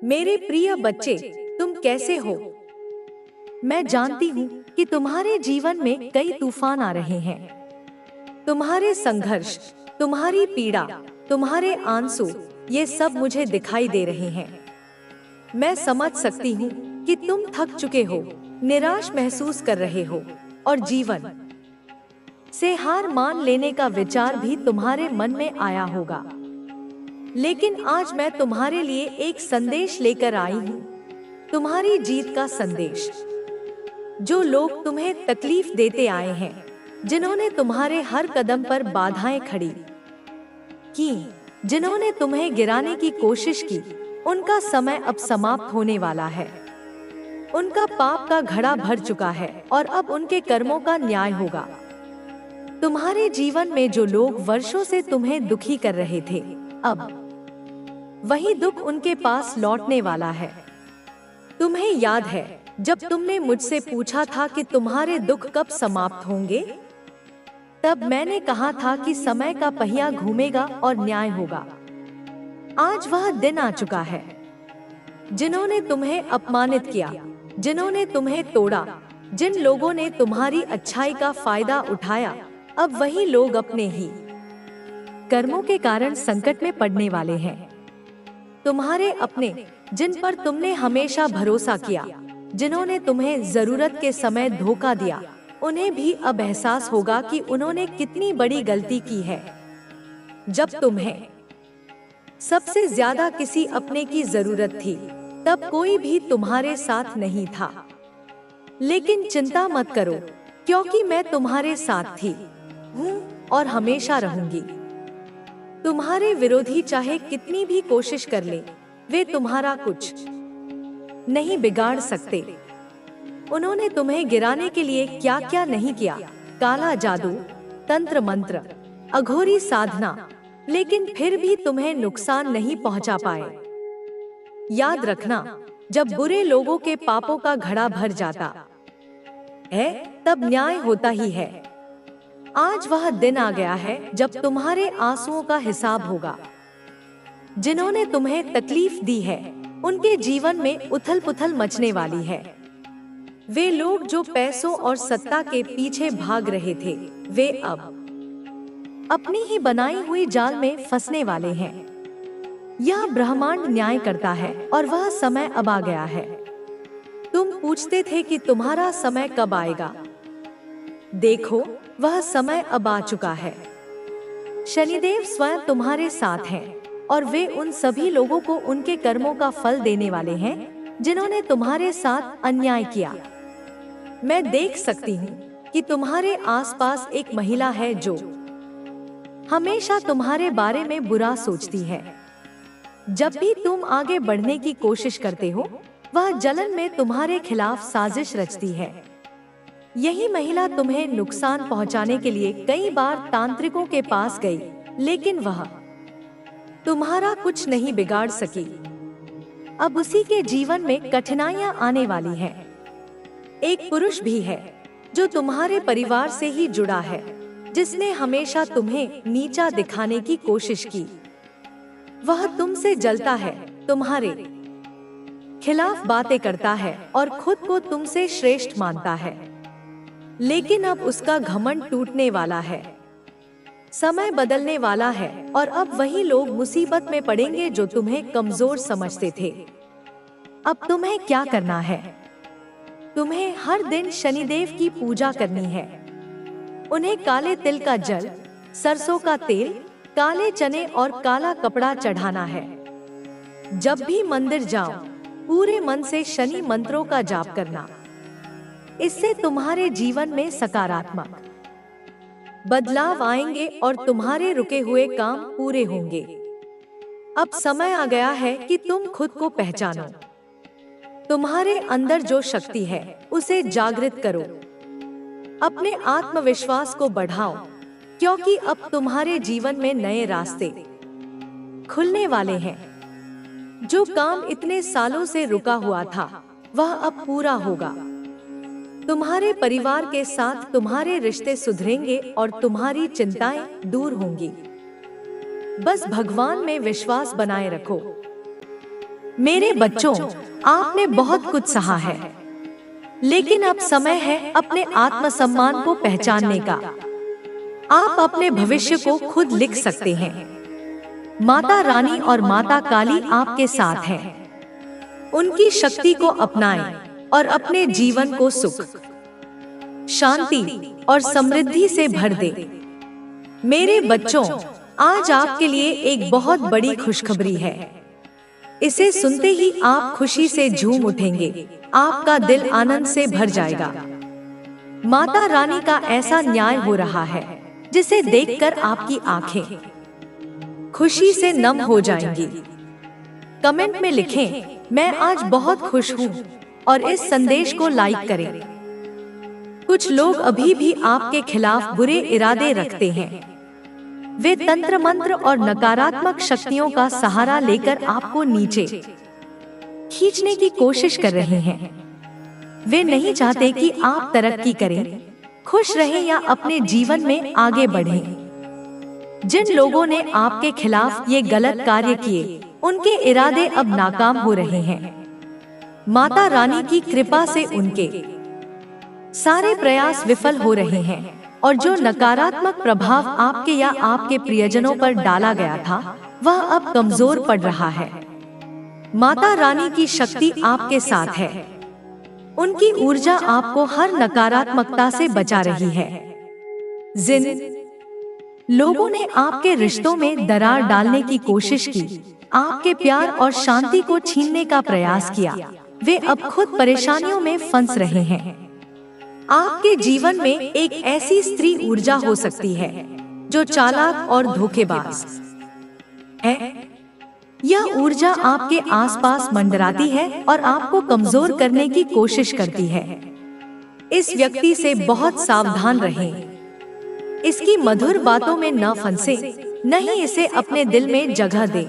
मेरे प्रिय बच्चे, तुम कैसे हो? मैं जानती हूँ कि तुम्हारे जीवन में कई तूफान आ रहे हैं। तुम्हारे संघर्ष, तुम्हारी पीड़ा, तुम्हारे आंसू, ये सब मुझे दिखाई दे रहे हैं। मैं समझ सकती हूँ कि तुम थक चुके हो, निराश महसूस कर रहे हो और जीवन से हार मान लेने का विचार भी तुम्हारे मन में आया होगा। लेकिन आज मैं तुम्हारे लिए एक संदेश लेकर आई हूँ, तुम्हारी जीत का संदेश। जो लोग तुम्हें तकलीफ देते आए हैं, जिन्होंने तुम्हारे हर कदम पर बाधाएं खड़ी की, जिन्होंने तुम्हें गिराने की कोशिश की, उनका समय अब समाप्त होने वाला है। उनका पाप का घड़ा भर चुका है और अब उनके कर्मों का न्याय होगा। तुम्हारे जीवन में जो लोग वर्षों से तुम्हें दुखी कर रहे थे, अब वही दुख उनके पास लौटने वाला है। तुम्हें याद है जब तुमने मुझसे पूछा था कि तुम्हारे दुख कब समाप्त होंगे? तब मैंने कहा था कि समय का पहिया घूमेगा और न्याय होगा। आज वह दिन आ चुका है। जिन्होंने तुम्हें अपमानित किया, जिन्होंने तुम्हें तोड़ा, जिन लोगों ने तुम्हारी अच्छाई का फायदा उठाया, अब वही लोग अपने ही कर्मों के कारण संकट में पड़ने वाले हैं। तुम्हारे अपने, जिन पर तुमने हमेशा भरोसा किया, जिन्होंने तुम्हें जरूरत के समय धोखा दिया, उन्हें भी अब एहसास होगा कि उन्होंने कितनी बड़ी गलती की है। जब तुम्हें सबसे ज्यादा किसी अपने की जरूरत थी, तब कोई भी तुम्हारे साथ नहीं था। लेकिन चिंता मत करो, क्योंकि मैं तुम्हारे साथ थी, हूँ और हमेशा रहूंगी। तुम्हारे विरोधी चाहे कितनी भी कोशिश कर ले, वे तुम्हारा कुछ नहीं बिगाड़ सकते। उन्होंने तुम्हें गिराने के लिए क्या क्या नहीं किया, काला जादू, तंत्र मंत्र, अघोरी साधना, लेकिन फिर भी तुम्हें नुकसान नहीं पहुंचा पाए। याद रखना, जब बुरे लोगों के पापों का घड़ा भर जाता है, तब न्याय होता ही है। आज वह दिन आ गया है जब तुम्हारे आंसुओं का हिसाब होगा। जिन्होंने तुम्हें तकलीफ दी है, उनके जीवन में उथल पुथल मचने वाली है। वे लोग जो पैसों और सत्ता के पीछे भाग रहे थे, वे अब अपनी ही बनाई हुई जाल में फंसने वाले हैं। यह ब्रह्मांड न्याय करता है और वह समय अब आ गया है। तुम पूछते थे कि तुम्हारा समय कब आएगा। देखो, वह समय अब आ चुका है। शनिदेव स्वयं तुम्हारे साथ हैं और वे उन सभी लोगों को उनके कर्मों का फल देने वाले हैं, जिन्होंने तुम्हारे साथ अन्याय किया। मैं देख सकती हूँ कि तुम्हारे आसपास एक महिला है जो हमेशा तुम्हारे बारे में बुरा सोचती है। जब भी तुम आगे बढ़ने की कोशिश करते हो, वह जलन में तुम्हारे खिलाफ साजिश रचती है। यही महिला तुम्हें नुकसान पहुंचाने के लिए कई बार तांत्रिकों के पास गई, लेकिन वह तुम्हारा कुछ नहीं बिगाड़ सकी। अब उसी के जीवन में कठिनाइयां आने वाली हैं। एक पुरुष भी है जो तुम्हारे परिवार से ही जुड़ा है, जिसने हमेशा तुम्हें नीचा दिखाने की कोशिश की। वह तुमसे जलता है, तुम्हारे खिलाफ बातें करता है और खुद को तुमसे श्रेष्ठ मानता है। लेकिन अब उसका घमंड टूटने वाला है। समय बदलने वाला है और अब वही लोग मुसीबत में पड़ेंगे जो तुम्हें कमजोर समझते थे। अब तुम्हें क्या करना है? तुम्हें हर दिन शनिदेव की पूजा करनी है। उन्हें काले तिल का जल, सरसों का तेल, काले चने और काला कपड़ा चढ़ाना है। जब भी मंदिर जाओ, पूरे मन से शनि मंत्रों का जाप करना। इससे तुम्हारे जीवन में सकारात्मक बदलाव आएंगे और तुम्हारे रुके हुए काम पूरे होंगे। अब समय आ गया है कि तुम खुद को पहचानो। तुम्हारे अंदर जो शक्ति है, उसे जागृत करो। अपने आत्मविश्वास को बढ़ाओ, क्योंकि अब तुम्हारे जीवन में नए रास्ते खुलने वाले हैं। जो काम इतने सालों से रुका हुआ था, वह अब पूरा होगा। तुम्हारे परिवार के साथ तुम्हारे रिश्ते सुधरेंगे और तुम्हारी चिंताएं दूर होंगी। बस भगवान में विश्वास बनाए रखो। मेरे बच्चों, आपने बहुत कुछ सहा है, लेकिन अब समय है अपने आत्मसम्मान को पहचानने का। आप अपने भविष्य को खुद लिख सकते हैं। माता रानी और माता काली आपके साथ हैं। उनकी शक्ति को अपनाएं और अपने जीवन को सुख, शांति और समृद्धि से भर दें। मेरे बच्चों, आज आपके लिए एक बहुत बड़ी खुशखबरी है। इसे सुनते ही आप खुशी से झूम उठेंगे। आपका दिल आनंद से भर जाएगा। माता रानी का ऐसा न्याय हो रहा है जिसे देखकर आपकी आंखें खुशी से नम हो जाएंगी। कमेंट में लिखें, मैं आज बहुत खुश हूँ, और इस संदेश को लाइक करें। कुछ लोग अभी भी आपके खिलाफ बुरे इरादे रखते हैं। वे तंत्र मंत्र और नकारात्मक शक्तियों का सहारा लेकर आपको नीचे खींचने की कोशिश कर रहे हैं। वे नहीं चाहते कि आप तरक्की करें, खुश रहें या अपने जीवन में आगे बढ़ें। जिन लोगों ने आपके खिलाफ ये गलत कार्य किए, उनके इरादे अब नाकाम हो रहे हैं। माता रानी की कृपा से उनके सारे प्रयास विफल हो रहे हैं, और जो नकारात्मक प्रभाव आपके या आपके प्रियजनों पर डाला गया था, वह अब कमजोर पड़ रहा है। माता रानी की शक्ति आपके साथ है। उनकी ऊर्जा आपको हर नकारात्मकता से बचा रही है। जिन लोगों ने आपके रिश्तों में दरार डालने की कोशिश की, आपके प्यार और शांति को छीनने का प्रयास किया, वे अब खुद परेशानियों में फंस रहे हैं। आपके जीवन में एक ऐसी स्त्री ऊर्जा हो सकती है जो चालाक और धोखेबाज है। यह ऊर्जा आपके आसपास मंडराती है और आपको कमजोर करने की कोशिश करती है। इस व्यक्ति से बहुत सावधान रहें। इसकी मधुर बातों में न फंसे, नहीं इसे अपने दिल में जगह दे।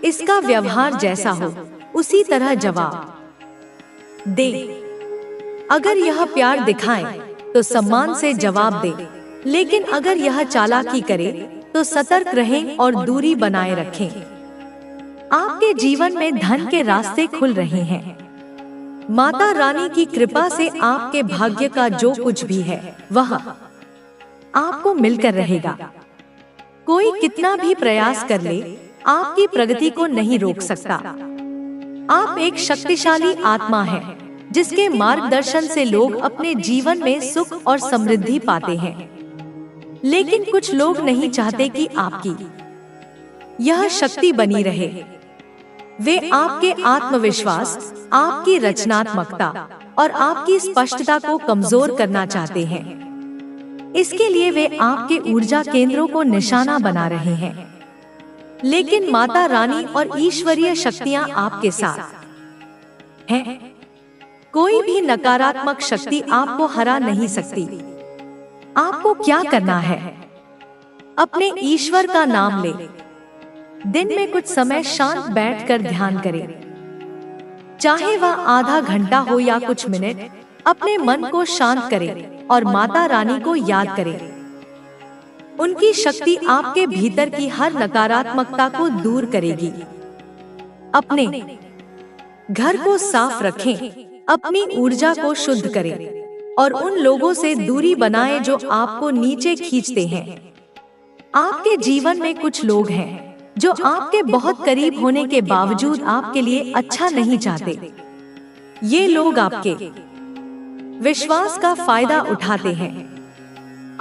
इसका व्यवहार जैसा हो, उसी तरह जवाब दे। अगर यह प्यार दिखाए तो सम्मान से जवाब दे, लेकिन अगर यह चालाकी करे तो सतर्क रहें और दूरी बनाए रखें। आपके जीवन में धन के रास्ते खुल रहे हैं। माता रानी की कृपा से आपके भाग्य का जो कुछ भी है, वह आपको मिलकर रहेगा। कोई कितना भी प्रयास कर ले, आपकी प्रगति को नहीं रोक सकता। आप एक शक्तिशाली आत्मा हैं, जिसके मार्गदर्शन से लोग अपने जीवन में सुख और समृद्धि पाते हैं। लेकिन कुछ लोग नहीं चाहते कि आपकी यह शक्ति बनी रहे। वे आपके आत्मविश्वास, आपकी रचनात्मकता और आपकी स्पष्टता को कमजोर करना चाहते हैं। इसके लिए वे आपके ऊर्जा केंद्रों को निशाना बना रहे हैं। लेकिन माता रानी और ईश्वरीय शक्तियां आपके साथ हैं। कोई भी नकारात्मक शक्ति आपको हरा नहीं सकती। आपको क्या करना है? अपने ईश्वर का नाम ले। दिन में कुछ समय शांत बैठकर ध्यान करें। चाहे वह आधा घंटा हो या कुछ मिनट, अपने मन को शांत करें और माता रानी को याद करें। उनकी शक्ति आपके भीतर की हर नकारात्मकता को दूर करेगी। अपने घर को साफ रखें, अपनी ऊर्जा को शुद्ध करें और उन लोगों से दूरी बनाएं जो आपको नीचे खींचते हैं। आपके जीवन में कुछ लोग हैं जो आपके बहुत करीब होने के बावजूद आपके लिए अच्छा नहीं चाहते। ये लोग आपके विश्वास का फायदा उठाते हैं।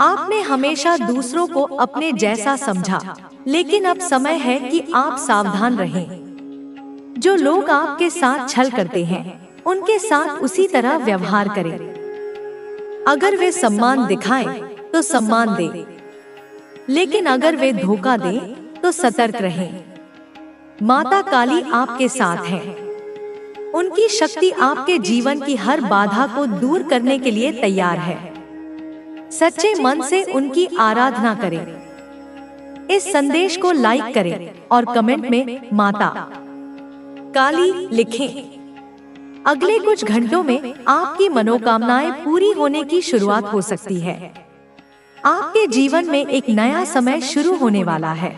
आपने हमेशा दूसरों को अपने जैसा समझा, लेकिन अब समय है कि आप सावधान रहें। जो लोग आपके साथ छल करते हैं, उनके साथ उसी तरह व्यवहार करें। अगर वे सम्मान दिखाएं, तो सम्मान दें, लेकिन अगर वे धोखा दें, तो सतर्क रहें। माता काली आपके साथ है। उनकी शक्ति आपके जीवन की हर बाधा को दूर करने के लिए तैयार है। सच्चे मन से उनकी आराधना करें। इस संदेश को लाइक करें और कमेंट में माता काली लिखें। अगले कुछ घंटों में आपकी मनोकामनाएं पूरी होने की शुरुआत हो सकती है। आपके जीवन में एक नया समय शुरू होने वाला है।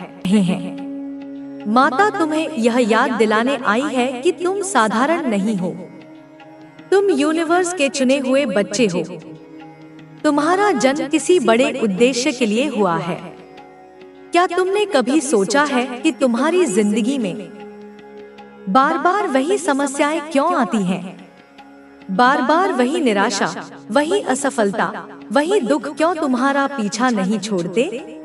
माता तुम्हें यह याद दिलाने आई है कि तुम साधारण नहीं हो। तुम यूनिवर्स के चुने हुए बच्चे हो। तुम्हारा जन्म किसी बड़े उद्देश्य के लिए हुआ है। क्या तुमने कभी सोचा है कि तुम्हारी जिंदगी में बार बार वही समस्याएं क्यों आती हैं? बार बार वही निराशा, वही असफलता, वही दुख क्यों तुम्हारा पीछा नहीं छोड़ते?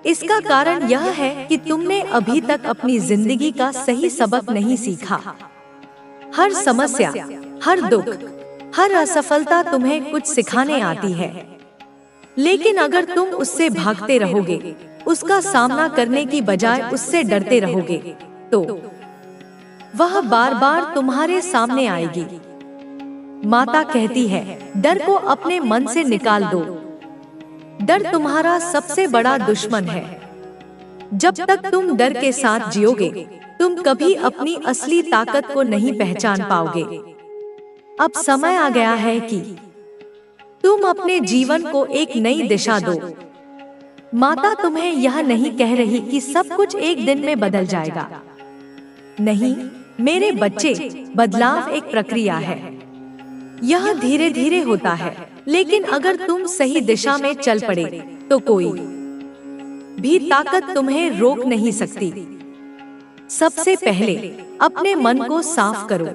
इसका कारण यह है कि तुमने अभी तक अपनी जिंदगी का सही सबक नहीं सीखा। हर समस्या, हर दुख, हर असफलता तुम्हें कुछ सिखाने आती है, लेकिन अगर तुम उससे भागते रहोगे, उसका सामना करने की बजाय उससे डरते रहोगे, तो वह बार बार तुम्हारे सामने आएगी। माता कहती है, डर को अपने मन से निकाल दो। डर तुम्हारा सबसे बड़ा दुश्मन है। जब तक तुम डर के साथ जियोगे, तुम कभी अपनी असली ताकत को नहीं पहचान पाओगे। अब समय आ गया है कि तुम अपने जीवन को एक नई दिशा दो। माता तुम्हें यह नहीं कह रही कि सब कुछ एक दिन में बदल जाएगा। नहीं मेरे बच्चे, बदलाव एक प्रक्रिया है। यह धीरे धीरे होता है, लेकिन अगर तुम सही दिशा में चल पड़े तो कोई भी ताकत तुम्हें रोक नहीं सकती। सबसे पहले अपने मन को साफ करो।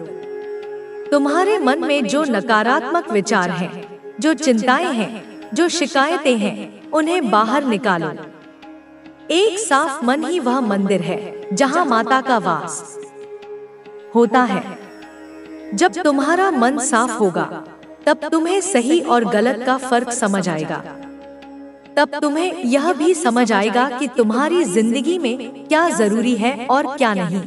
तुम्हारे मन में जो नकारात्मक विचार हैं, जो चिंताएं हैं, जो शिकायतें हैं, उन्हें बाहर निकालो। एक साफ मन ही वह मंदिर है जहां माता का वास होता है। जब तुम्हारा मन साफ होगा, तब तुम्हें सही और गलत का फर्क समझ आएगा। तब तुम्हें यह भी समझ आएगा कि तुम्हारी जिंदगी में क्या जरूरी है और क्या नहीं।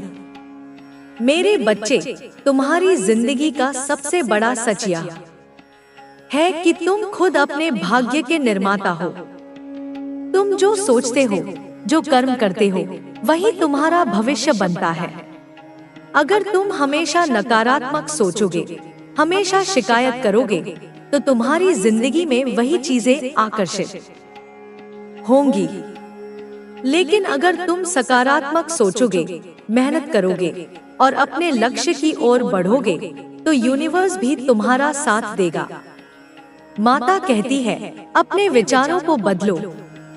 मेरे बच्चे, तुम्हारी जिंदगी का सबसे बड़ा सच यह है कि तुम खुद अपने भाग्य के निर्माता हो। तुम जो सोचते हो, जो कर्म करते हो, वही तुम्हारा भविष्य बनता है। अगर तुम हमेशा नकारात्मक सोचोगे, हमेशा शिकायत करोगे, तो तुम्हारी जिंदगी में वही चीजें आकर्षित होंगी। लेकिन अगर तुम सकारात्मक सोचोगे, मेहनत करोगे और अपने लक्ष्य की ओर बढ़ोगे, तो यूनिवर्स भी तुम्हारा साथ देगा। माता कहती है, अपने विचारों को बदलो,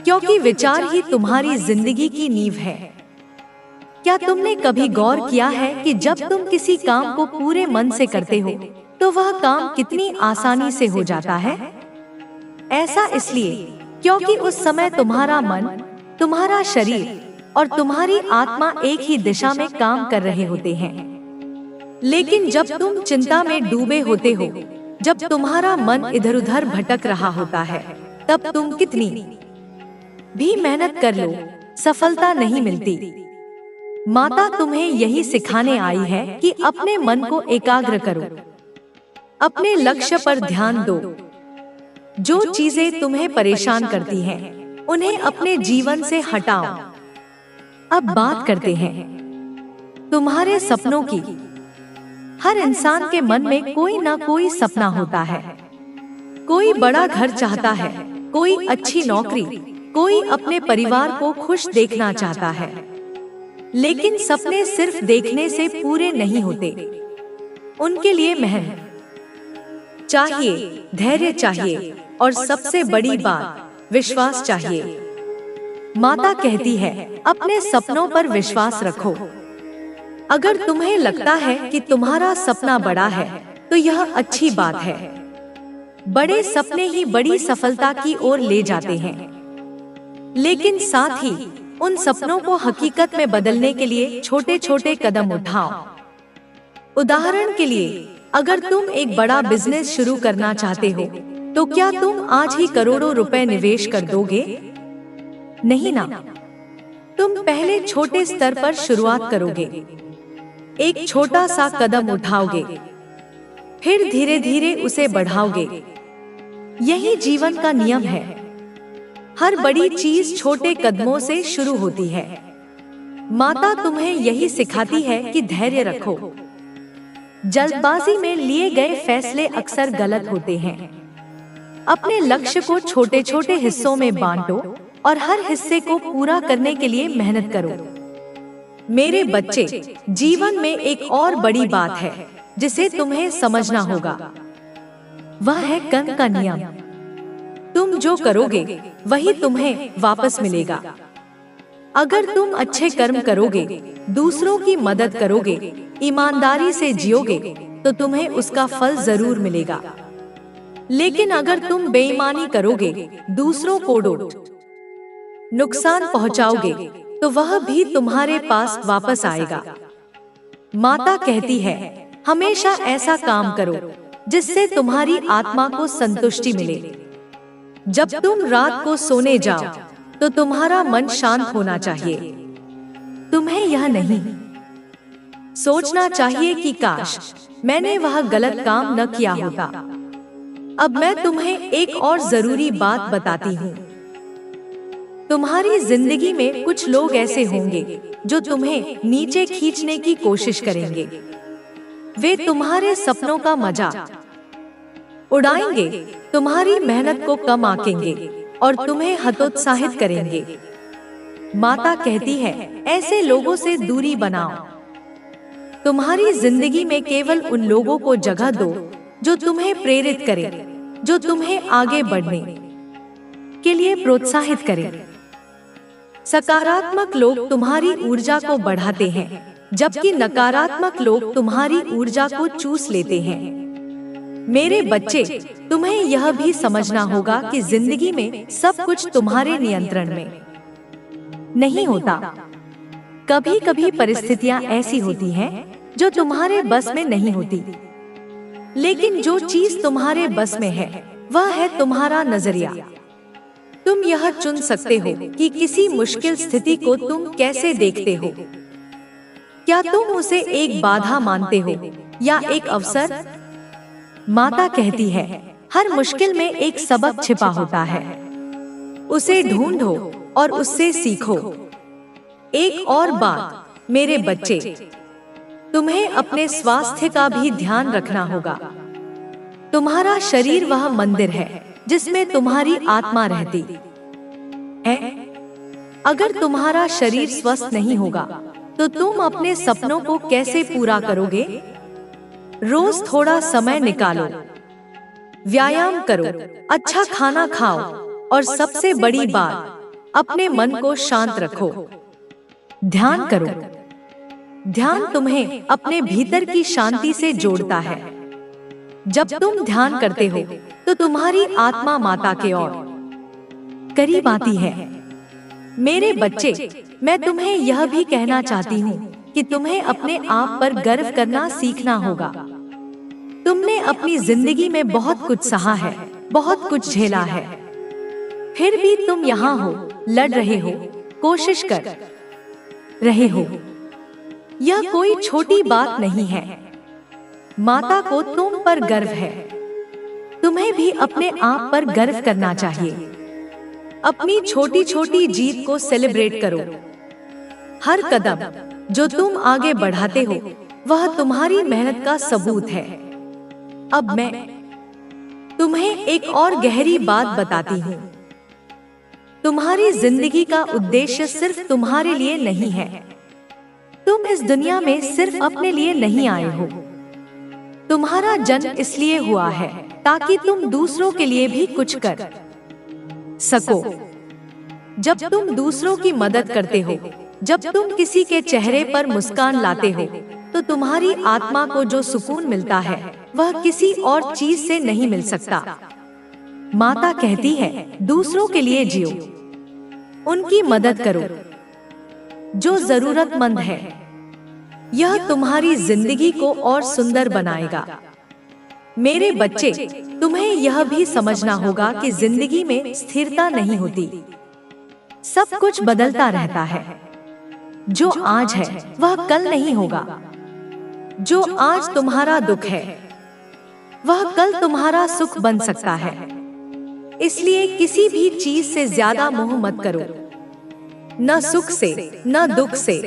क्योंकि विचार ही तुम्हारी जिंदगी की नींव है। क्या तुमने कभी गौर किया है कि जब तुम किसी काम को पूरे मन से करते हो, तो वह काम कितनी आसानी से हो जाता है? ऐसा इसलिए क्योंकि उस समय तुम्हारा मन, तुम्हारा शरीर और तुम्हारी आत्मा एक ही दिशा में काम कर रहे होते हैं। लेकिन जब तुम चिंता में डूबे होते हो, जब तुम्हारा मन इधर उधर भटक रहा होता है, तब तुम कितनी भी मेहनत कर लो, सफलता नहीं मिलती। माता तुम्हें यही सिखाने आई है कि अपने मन को एकाग्र करो, अपने लक्ष्य पर ध्यान दो। जो चीजें तुम्हें परेशान करती हैं, उन्हें अपने जीवन से हटाओ। अब बात करते हैं तुम्हारे सपनों की। हर इंसान के मन में कोई ना कोई सपना होता है। कोई बड़ा घर चाहता है, कोई अच्छी नौकरी, कोई अपने परिवार को खुश देखना चाहता है। लेकिन सपने सिर्फ देखने से पूरे नहीं होते। उनके लिए मेहनत चाहिए, धैर्य चाहिए और सबसे बड़ी बात, विश्वास चाहिए। माता कहती है, अपने सपनों पर विश्वास रखो। अगर तुम्हें लगता है कि तुम्हारा सपना बड़ा है, तो यह अच्छी बात है। बड़े सपने ही बड़ी सफलता की ओर ले जाते हैं। लेकिन साथ ही उन सपनों को हकीकत में बदलने के लिए छोटे छोटे कदम उठाओ। उदाहरण के लिए, अगर तुम एक बड़ा बिजनेस शुरू करना चाहते हो, तो क्या तुम आज ही करोड़ों रुपए निवेश कर दोगे? नहीं ना। तुम पहले छोटे स्तर पर शुरुआत करोगे, एक छोटा सा कदम उठाओगे, फिर धीरे धीरे उसे बढ़ाओगे। यही जीवन का नियम है। हर बड़ी चीज छोटे कदमों से शुरू होती है। माता तुम्हें यही सिखाती है कि धैर्य रखो। जल्दबाजी में लिए गए फैसले अक्सर गलत होते हैं। अपने लक्ष्य को छोटे छोटे हिस्सों में बांटो और हर हिस्से को पूरा करने के लिए मेहनत करो। मेरे बच्चे, जीवन में एक और बड़ी बात है जिसे तुम्हें समझना होगा। वह है कर्म का नियम। तुम जो करोगे वही तुम्हें वापस मिलेगा। अगर तुम अच्छे कर्म करोगे, दूसरों की मदद करोगे, ईमानदारी से जियोगे, तो तुम्हें उसका फल जरूर मिलेगा। लेकिन अगर तुम बेईमानी करोगे, दूसरों को नुकसान पहुंचाओगे, तो वह भी तुम्हारे पास वापस आएगा। माता कहती है, हमेशा ऐसा काम करो जिससे तुम्हारी आत्मा को संतुष्टि मिले। जब तुम रात को सोने जाओ तो तुम्हारा मन शांत होना चाहिए। तुम्हें यह नहीं सोचना चाहिए कि काश मैंने वह गलत काम न किया होता। अब मैं तुम्हें एक और जरूरी बात बताती हूँ। तुम्हारी जिंदगी में कुछ लोग ऐसे होंगे जो तुम्हें नीचे खींचने की कोशिश करेंगे। वे तुम्हारे सपनों का मजाक उड़ाएंगे, तुम्हारी मेहनत को कम आंकेंगे और तुम्हें हतोत्साहित करेंगे। माता कहती है, ऐसे लोगों से दूरी बनाओ। तुम्हारी जिंदगी में केवल उन लोगों को जगह दो जो तुम्हें प्रेरित करें, जो तुम्हें आगे बढ़ने के लिए प्रोत्साहित करें। सकारात्मक लोग तुम्हारी ऊर्जा को बढ़ाते हैं, जबकि नकारात्मक लोग तुम्हारी ऊर्जा को चूस लेते हैं। मेरे बच्चे, तुम्हें यह भी समझना होगा कि जिंदगी में सब कुछ तुम्हारे नियंत्रण में नहीं होता। कभी कभी परिस्थितियां ऐसी होती हैं जो तुम्हारे बस में नहीं होती, लेकिन जो चीज तुम्हारे बस में है वह है तुम्हारा नजरिया। तुम यह चुन सकते हो कि किसी मुश्किल स्थिति को तुम कैसे देखते हो। क्या तुम उसे एक बाधा मानते हो या एक अवसर? माता कहती है, हर मुश्किल में एक सबक छिपा होता है। उसे ढूंढो और उससे सीखो। एक और बात मेरे बच्चे, तुम्हें अपने स्वास्थ्य का भी ध्यान रखना होगा। तुम्हारा शरीर वह मंदिर है जिसमें तुम्हारी आत्मा रहती है। अगर तुम्हारा शरीर स्वस्थ नहीं होगा तो तुम अपने सपनों को कैसे पूरा करोगे? रोज थोड़ा समय निकालो, व्यायाम करो, अच्छा खाना खाओ और सबसे बड़ी बात, अपने मन को शांत रखो। ध्यान करो। ध्यान तुम्हें अपने भीतर की शांति से जोड़ता है। जब तुम ध्यान करते हो तो तुम्हारी आत्मा माता के और करीब आती है। मेरे बच्चे, मैं तुम्हें यह भी कहना चाहती हूँ कि तुम्हें अपने आप पर गर्व करना सीखना होगा। तुमने अपनी जिंदगी में बहुत कुछ सहा है, बहुत कुछ झेला है, फिर भी तुम यहाँ हो, लड़ रहे हो, कोशिश कर रहे हो। यह कोई छोटी बात नहीं है। माता को तुम पर गर्व है। तुम्हें भी अपने आप पर गर्व करना चाहिए। अपनी छोटी छोटी जीत को सेलिब्रेट करो। हर कदम जो तुम आगे बढ़ाते हो वह तुम्हारी मेहनत का सबूत है। अब मैं तुम्हें एक और गहरी बात बताती हूँ। तुम्हारी जिंदगी का उद्देश्य सिर्फ तुम्हारे लिए नहीं है। तुम इस दुनिया में सिर्फ अपने लिए नहीं आए हो। तुम्हारा जन्म इसलिए हुआ है ताकि तुम दूसरों के लिए भी कुछ कर सको। जब तुम दूसरों की मदद करते हो, जब तुम किसी के चेहरे पर मुस्कान लाते हो, तो तुम्हारी आत्मा को जो सुकून मिलता है वह किसी और चीज से नहीं मिल सकता। माता कहती है, दूसरों के लिए जियो, उनकी मदद करो जो जरूरतमंद है। यह तुम्हारी जिंदगी को और सुंदर बनाएगा। मेरे बच्चे, तुम्हें यह भी समझना होगा कि जिंदगी में स्थिरता नहीं होती। सब कुछ बदलता रहता है। जो आज है वह कल नहीं होगा। जो आज तुम्हारा दुख है वह कल तुम्हारा सुख बन सकता है। इसलिए किसी भी चीज से ज्यादा मोह मत करो। न सुख से न दुख से।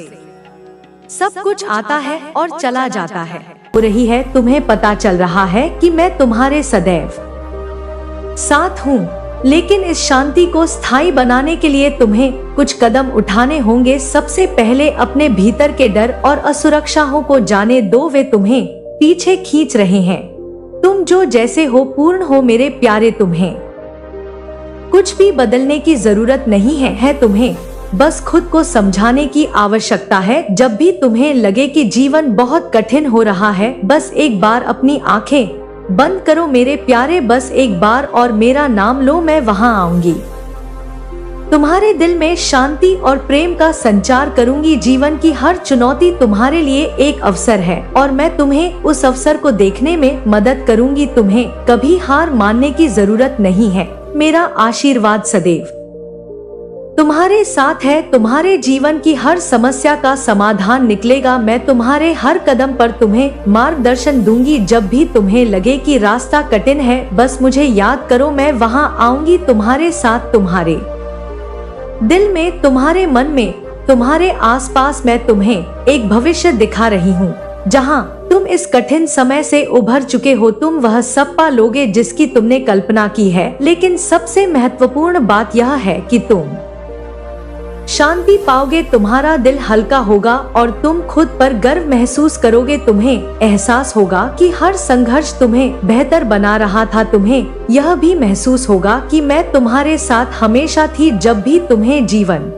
सब कुछ आता है और चला जाता है। हो रही है, तुम्हें पता चल रहा है कि मैं तुम्हारे सदैव साथ हूँ। लेकिन इस शांति को स्थायी बनाने के लिए तुम्हें कुछ कदम उठाने होंगे। सबसे पहले अपने भीतर के डर और असुरक्षाओं को जाने दो, वे तुम्हें पीछे खींच रहे हैं। तुम जो जैसे हो पूर्ण हो मेरे प्यारे, तुम्हें कुछ भी बदलने की जरूरत नहीं है। तुम्हें बस खुद को समझाने की आवश्यकता है। जब भी तुम्हें लगे कि जीवन बहुत कठिन हो रहा है, बस एक बार अपनी आंखें बंद करो मेरे प्यारे, बस एक बार और मेरा नाम लो, मैं वहां आऊंगी। तुम्हारे दिल में शांति और प्रेम का संचार करूंगी। जीवन की हर चुनौती तुम्हारे लिए एक अवसर है और मैं तुम्हें उस अवसर को देखने में मदद करूंगी। तुम्हें कभी हार मानने की जरूरत नहीं है। मेरा आशीर्वाद सदैव तुम्हारे साथ है। तुम्हारे जीवन की हर समस्या का समाधान निकलेगा। मैं तुम्हारे हर कदम पर तुम्हें मार्गदर्शन दूंगी। जब भी तुम्हें लगे कि रास्ता कठिन है, बस मुझे याद करो, मैं वहां आऊंगी तुम्हारे साथ। तुम्हारे दिल में, तुम्हारे मन में, तुम्हारे आसपास मैं तुम्हें एक भविष्य दिखा रही हूँ जहाँ तुम इस कठिन समय से उभर चुके हो। तुम वह सब पा लोगे जिसकी तुमने कल्पना की है, लेकिन सबसे महत्वपूर्ण बात यह है कि तुम शांति पाओगे। तुम्हारा दिल हल्का होगा और तुम खुद पर गर्व महसूस करोगे। तुम्हें एहसास होगा कि हर संघर्ष तुम्हें बेहतर बना रहा था। तुम्हें यह भी महसूस होगा कि मैं तुम्हारे साथ हमेशा थी। जब भी तुम्हें जीवन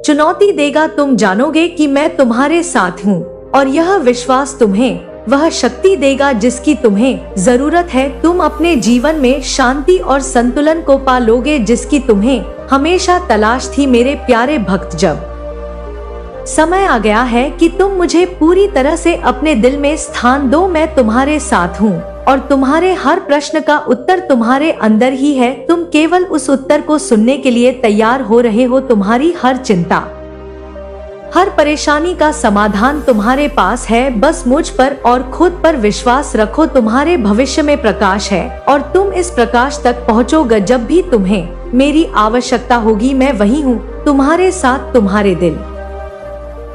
चुनौती देगा, तुम जानोगे कि मैं तुम्हारे साथ हूँ और यह विश्वास तुम्हें वह शक्ति देगा जिसकी तुम्हें जरूरत है। तुम अपने जीवन में शांति और संतुलन को पा लोगे जिसकी तुम्हें हमेशा तलाश थी। मेरे प्यारे भक्त, जब समय आ गया है कि तुम मुझे पूरी तरह से अपने दिल में स्थान दो। मैं तुम्हारे साथ हूँ और तुम्हारे हर प्रश्न का उत्तर तुम्हारे अंदर ही है। तुम केवल उस उत्तर को सुनने के लिए तैयार हो रहे हो। तुम्हारी हर चिंता, हर परेशानी का समाधान तुम्हारे पास है। बस मुझ पर और खुद पर विश्वास रखो। तुम्हारे भविष्य में प्रकाश है और तुम इस प्रकाश तक पहुँचोगे। जब भी तुम्हें मेरी आवश्यकता होगी, मैं वही हूँ तुम्हारे साथ। तुम्हारे दिल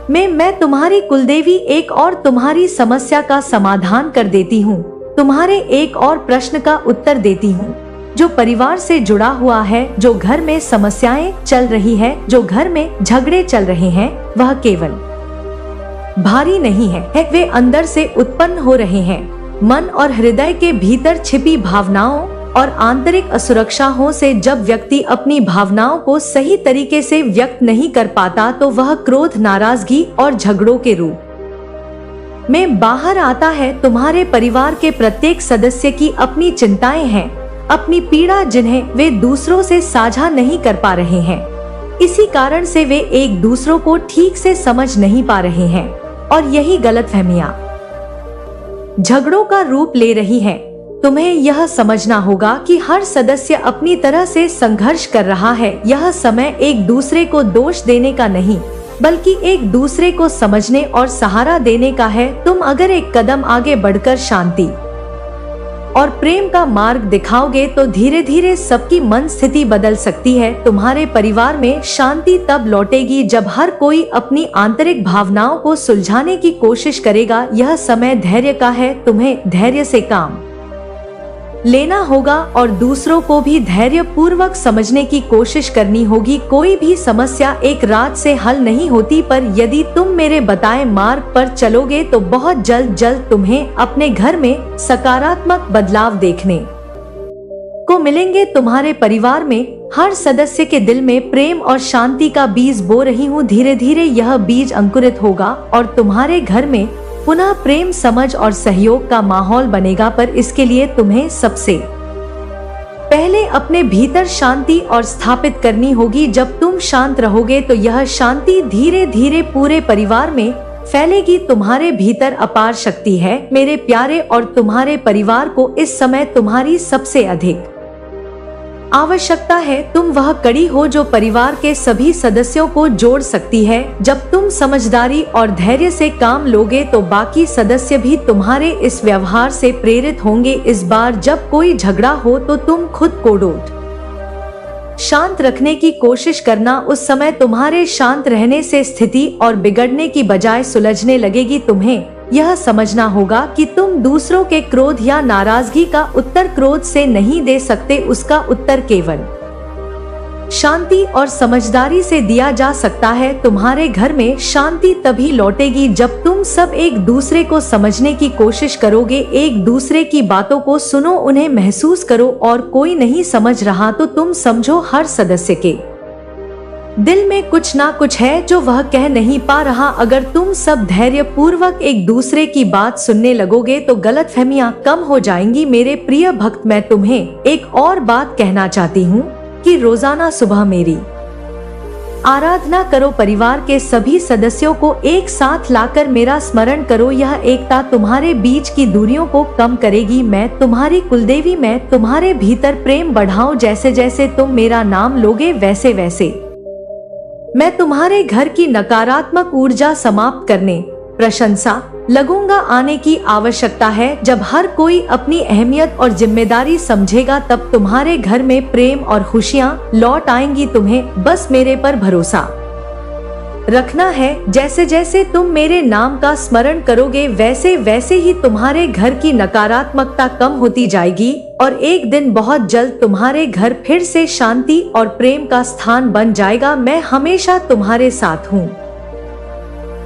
में मैं तुम्हारी कुलदेवी एक और तुम्हारी समस्या का समाधान कर देती हूँ। तुम्हारे एक और प्रश्न का उत्तर देती हूँ जो परिवार से जुड़ा हुआ है। जो घर में समस्याएं चल रही है, जो घर में झगड़े चल रहे हैं, वह केवल भारी नहीं है, वे अंदर से उत्पन्न हो रहे हैं। मन और हृदय के भीतर छिपी भावनाओं और आंतरिक असुरक्षाओं से जब व्यक्ति अपनी भावनाओं को सही तरीके से व्यक्त नहीं कर पाता, तो वह क्रोध, नाराजगी और झगड़ों के रूप में बाहर आता है। तुम्हारे परिवार के प्रत्येक सदस्य की अपनी चिंताएं हैं, अपनी पीड़ा, जिन्हें वे दूसरों से साझा नहीं कर पा रहे हैं। इसी कारण से वे एक दूसरों को ठीक से समझ नहीं पा रहे हैं और यही गलतफहमियां झगड़ों का रूप ले रही हैं। तुम्हें यह समझना होगा कि हर सदस्य अपनी तरह से संघर्ष कर रहा है। यह समय एक दूसरे को दोष देने का नहीं, बल्कि एक दूसरे को समझने और सहारा देने का है। तुम अगर एक कदम आगे बढ़कर शांति और प्रेम का मार्ग दिखाओगे, तो धीरे धीरे सबकी मन स्थिति बदल सकती है। तुम्हारे परिवार में शांति तब लौटेगी जब हर कोई अपनी आंतरिक भावनाओं को सुलझाने की कोशिश करेगा। यह समय धैर्य का है। तुम्हें धैर्य से काम लेना होगा और दूसरों को भी धैर्य पूर्वक समझने की कोशिश करनी होगी। कोई भी समस्या एक रात से हल नहीं होती, पर यदि तुम मेरे बताए मार्ग पर चलोगे तो बहुत जल्द तुम्हें अपने घर में सकारात्मक बदलाव देखने को मिलेंगे। तुम्हारे परिवार में हर सदस्य के दिल में प्रेम और शांति का बीज बो रही हूँ। धीरे धीरे यह बीज अंकुरित होगा और तुम्हारे घर में पुनः प्रेम, समझ और सहयोग का माहौल बनेगा। पर इसके लिए तुम्हें सबसे पहले अपने भीतर शांति और स्थापित करनी होगी। जब तुम शांत रहोगे तो यह शांति धीरे धीरे पूरे परिवार में फैलेगी। तुम्हारे भीतर अपार शक्ति है मेरे प्यारे, और तुम्हारे परिवार को इस समय तुम्हारी सबसे अधिक आवश्यकता है। तुम वह कड़ी हो जो परिवार के सभी सदस्यों को जोड़ सकती है। जब तुम समझदारी और धैर्य से काम लोगे तो बाकी सदस्य भी तुम्हारे इस व्यवहार से प्रेरित होंगे। इस बार जब कोई झगड़ा हो तो तुम खुद को शांत रखने की कोशिश करना। उस समय तुम्हारे शांत रहने से स्थिति और बिगड़ने की बजाय सुलझने लगेगी। तुम्हें यह समझना होगा कि तुम दूसरों के क्रोध या नाराजगी का उत्तर क्रोध से नहीं दे सकते, उसका उत्तर केवल शांति और समझदारी से दिया जा सकता है। तुम्हारे घर में शांति तभी लौटेगी जब तुम सब एक दूसरे को समझने की कोशिश करोगे, एक दूसरे की बातों को सुनो, उन्हें महसूस करो, और कोई नहीं समझ रहा तो तुम समझो हर सदस्य के दिल में कुछ ना कुछ है जो वह कह नहीं पा रहा। अगर तुम सब धैर्य पूर्वक एक दूसरे की बात सुनने लगोगे तो गलतफहमियां कम हो जाएंगी। मेरे प्रिय भक्त, मैं तुम्हें एक और बात कहना चाहती हूँ कि रोजाना सुबह मेरी आराधना करो, परिवार के सभी सदस्यों को एक साथ लाकर मेरा स्मरण करो। यह एकता तुम्हारे बीच की दूरियों को कम करेगी। मैं तुम्हारी कुलदेवी, मैं तुम्हारे भीतर प्रेम बढ़ाऊं। जैसे जैसे तुम मेरा नाम लोगे वैसे वैसे मैं तुम्हारे घर की नकारात्मक ऊर्जा समाप्त करने प्रशंसा लगूंगा। आने की आवश्यकता है। जब हर कोई अपनी अहमियत और जिम्मेदारी समझेगा तब तुम्हारे घर में प्रेम और खुशियां लौट आएंगी। तुम्हें बस मेरे पर भरोसा रखना है। जैसे जैसे तुम मेरे नाम का स्मरण करोगे वैसे वैसे ही तुम्हारे घर की नकारात्मकता कम होती जाएगी और एक दिन बहुत जल्द तुम्हारे घर फिर से शांति और प्रेम का स्थान बन जाएगा। मैं हमेशा तुम्हारे साथ हूँ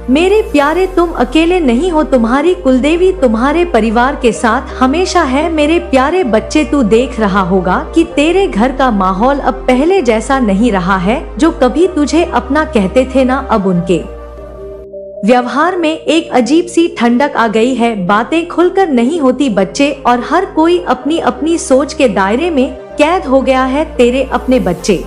मेरे प्यारे, तुम अकेले नहीं हो। तुम्हारी कुलदेवी तुम्हारे परिवार के साथ हमेशा है। मेरे प्यारे बच्चे, तू देख रहा होगा कि तेरे घर का माहौल अब पहले जैसा नहीं रहा है। जो कभी तुझे अपना कहते थे ना, अब उनके व्यवहार में एक अजीब सी ठंडक आ गई है। बातें खुलकर नहीं होती बच्चे, और हर कोई अपनी अपनी सोच के दायरे में कैद हो गया है। तेरे अपने बच्चे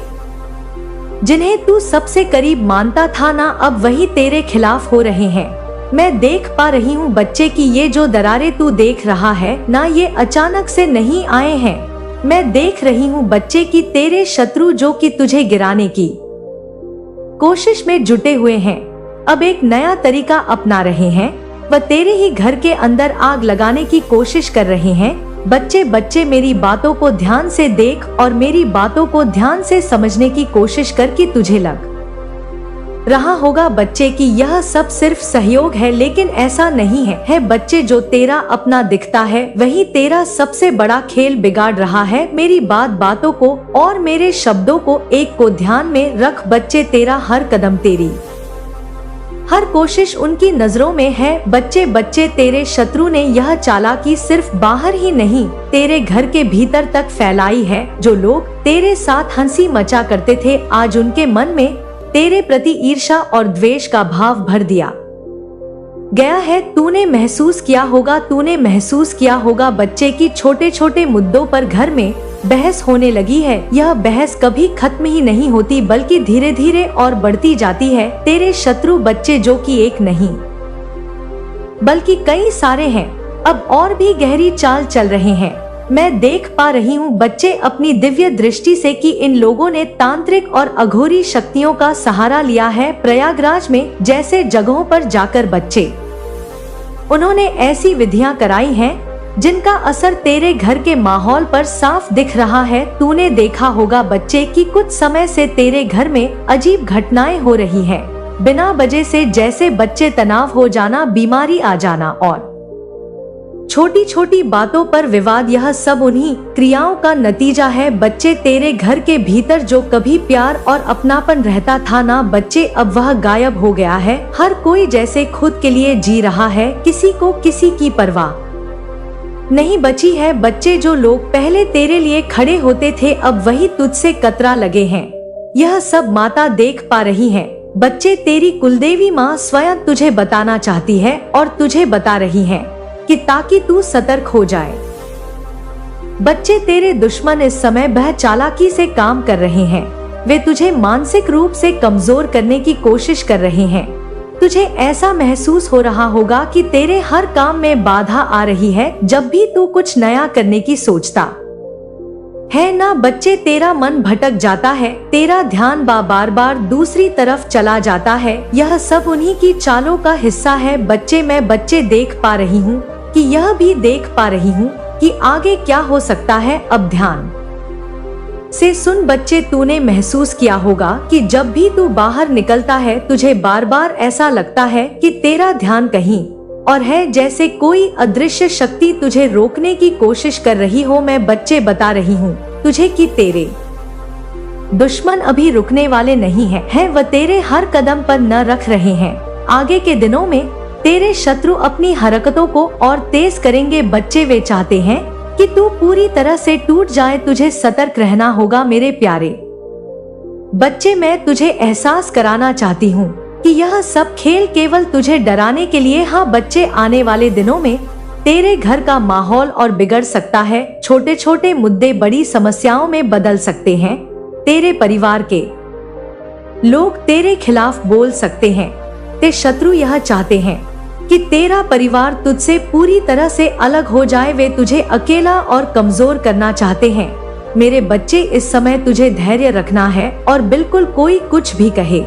जिन्हें तू सबसे करीब मानता था ना, अब वही तेरे खिलाफ हो रहे हैं। मैं देख पा रही हूँ बच्चे की ये जो दरारें तू देख रहा है ना, ये अचानक से नहीं आए हैं। मैं देख रही हूँ बच्चे की तेरे शत्रु जो कि तुझे गिराने की कोशिश में जुटे हुए हैं, अब एक नया तरीका अपना रहे हैं। वह तेरे ही घर के अंदर आग लगाने की कोशिश कर रहे हैं। बच्चे बच्चे मेरी बातों को ध्यान से देख और मेरी बातों को ध्यान से समझने की कोशिश कर कि तुझे लग रहा होगा बच्चे कि यह सब सिर्फ सहयोग है, लेकिन ऐसा नहीं है। बच्चे, जो तेरा अपना दिखता है वही तेरा सबसे बड़ा खेल बिगाड़ रहा है। मेरी बातों को और मेरे शब्दों को एक को ध्यान में रख बच्चे, तेरा हर कदम, तेरी हर कोशिश उनकी नजरों में है। बच्चे बच्चे, तेरे शत्रु ने यह चालाकी सिर्फ बाहर ही नहीं तेरे घर के भीतर तक फैलाई है। जो लोग तेरे साथ हंसी मचा करते थे, आज उनके मन में तेरे प्रति ईर्ष्या और द्वेष का भाव भर दिया गया है। तूने महसूस किया होगा बच्चे की छोटे छोटे मुद्दों पर घर में बहस होने लगी है। यह बहस कभी खत्म ही नहीं होती, बल्कि धीरे धीरे और बढ़ती जाती है। तेरे शत्रु बच्चे, जो कि एक नहीं बल्कि कई सारे हैं, अब और भी गहरी चाल चल रहे हैं। मैं देख पा रही हूँ बच्चे अपनी दिव्य दृष्टि से कि इन लोगों ने तांत्रिक और अघोरी शक्तियों का सहारा लिया है। प्रयागराज में जैसे जगहों पर जाकर बच्चे उन्होंने ऐसी विधियां कराई हैं जिनका असर तेरे घर के माहौल पर साफ दिख रहा है। तूने देखा होगा बच्चे कि कुछ समय से तेरे घर में अजीब घटनाएं हो रही हैं, बिना वजह से, जैसे बच्चे तनाव हो जाना, बीमारी आ जाना और छोटी छोटी बातों पर विवाद। यह सब उन्हीं क्रियाओं का नतीजा है। बच्चे, तेरे घर के भीतर जो कभी प्यार और अपनापन रहता था ना बच्चे, अब वह गायब हो गया है। हर कोई जैसे खुद के लिए जी रहा है, किसी को किसी की परवाह नहीं बची है। बच्चे, जो लोग पहले तेरे लिए खड़े होते थे अब वही तुझसे कतरा लगे हैं। यह सब माता देख पा रही है। बच्चे, तेरी कुलदेवी माँ स्वयं तुझे बताना चाहती है और तुझे बता रही है कि ताकि तू सतर्क हो जाए। बच्चे, तेरे दुश्मन इस समय वह चालाकी से काम कर रहे हैं। वे तुझे मानसिक रूप से कमजोर करने की कोशिश कर रहे हैं। तुझे ऐसा महसूस हो रहा होगा कि तेरे हर काम में बाधा आ रही है जब भी तू कुछ नया करने की सोचता है ना बच्चे। तेरा मन भटक जाता है, तेरा ध्यान बार बार दूसरी तरफ चला जाता है। यह सब उन्हीं की चालों का हिस्सा है। बच्चे, मैं देख पा रही हूँ कि यह भी देख पा रही हूँ कि आगे क्या हो सकता है। अब ध्यान से सुन बच्चे, तूने महसूस किया होगा कि जब भी तू बाहर निकलता है तुझे बार बार ऐसा लगता है कि तेरा ध्यान कहीं और है जैसे कोई अदृश्य शक्ति तुझे रोकने की कोशिश कर रही हो। मैं बच्चे बता रही हूँ तुझे कि तेरे दुश्मन अभी रुकने वाले नहीं हैं, वह तेरे हर कदम पर न रख रहे हैं। आगे के दिनों में तेरे शत्रु अपनी हरकतों को और तेज करेंगे। बच्चे वे चाहते हैं कि तू पूरी तरह से टूट जाए। तुझे सतर्क रहना होगा मेरे प्यारे बच्चे। मैं तुझे एहसास कराना चाहती हूँ कि यह सब खेल केवल तुझे डराने के लिए। हाँ बच्चे, आने वाले दिनों में तेरे घर का माहौल और बिगड़ सकता है। छोटे छोटे मुद्दे बड़ी समस्याओं में बदल सकते हैं। तेरे परिवार के लोग तेरे खिलाफ बोल सकते हैं। ते शत्रु यह चाहते हैं कि तेरा परिवार तुझसे पूरी तरह से अलग हो जाए। वे तुझे अकेला और कमजोर करना चाहते हैं। मेरे बच्चे, इस समय तुझे धैर्य रखना है और बिल्कुल कोई कुछ भी कहे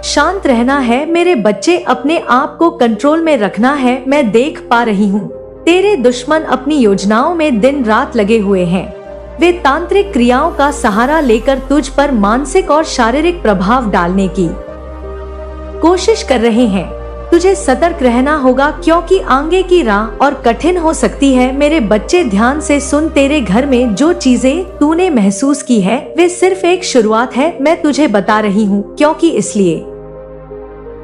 शांत रहना है। मेरे बच्चे, अपने आप को कंट्रोल में रखना है। मैं देख पा रही हूँ तेरे दुश्मन अपनी योजनाओं में दिन रात लगे हुए हैं। वे तांत्रिक क्रियाओं का सहारा लेकर तुझ पर मानसिक और शारीरिक प्रभाव डालने की कोशिश कर रहे हैं। तुझे सतर्क रहना होगा क्योंकि आगे की राह और कठिन हो सकती है। मेरे बच्चे, ध्यान से सुन। तेरे घर में जो चीजें तूने महसूस की है वे सिर्फ एक शुरुआत है। मैं तुझे बता रही हूँ क्योंकि इसलिए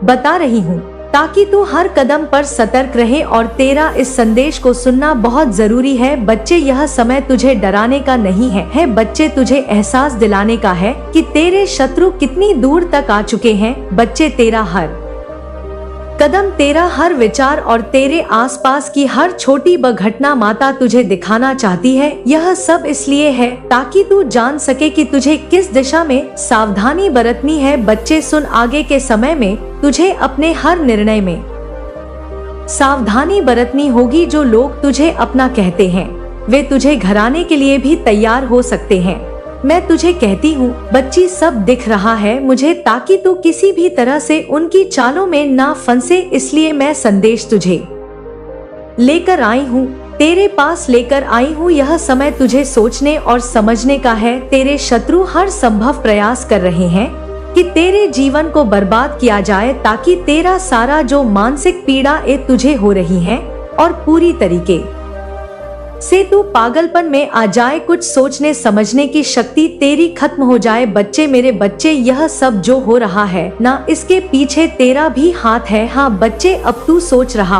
बता रही हूँ ताकि तू हर कदम पर सतर्क रहे और तेरा इस संदेश को सुनना बहुत जरूरी है। बच्चे, यह समय तुझे डराने का नहीं है बच्चे, तुझे एहसास दिलाने का है कि तेरे शत्रु कितनी दूर तक आ चुके हैं। बच्चे, तेरा हर कदम, तेरा हर विचार और तेरे आसपास की हर छोटी बड़ी घटना माता तुझे दिखाना चाहती है। यह सब इसलिए है ताकि तू जान सके कि तुझे किस दिशा में सावधानी बरतनी है। बच्चे सुन, आगे के समय में तुझे अपने हर निर्णय में सावधानी बरतनी होगी। जो लोग तुझे अपना कहते हैं वे तुझे घराने के लिए भी तैयार हो सकते हैं। मैं तुझे कहती हूँ बच्ची, सब दिख रहा है मुझे, ताकि तू किसी भी तरह से उनकी चालों में ना फंसे। इसलिए मैं संदेश तुझे लेकर आई हूँ, तेरे पास लेकर आई हूँ। यह समय तुझे सोचने और समझने का है। तेरे शत्रु हर संभव प्रयास कर रहे हैं कि तेरे जीवन को बर्बाद किया जाए ताकि तेरा सारा जो मानसिक पीड़ा तुझे हो रही है और पूरी तरीके से तू पागलपन में आ जाए। कुछ सोचने समझने की शक्ति तेरी खत्म हो जाए। बच्चे, मेरे बच्चे, यह सब जो हो रहा है ना, इसके पीछे तेरा भी हाथ है। हाँ बच्चे, अब तू सोच रहा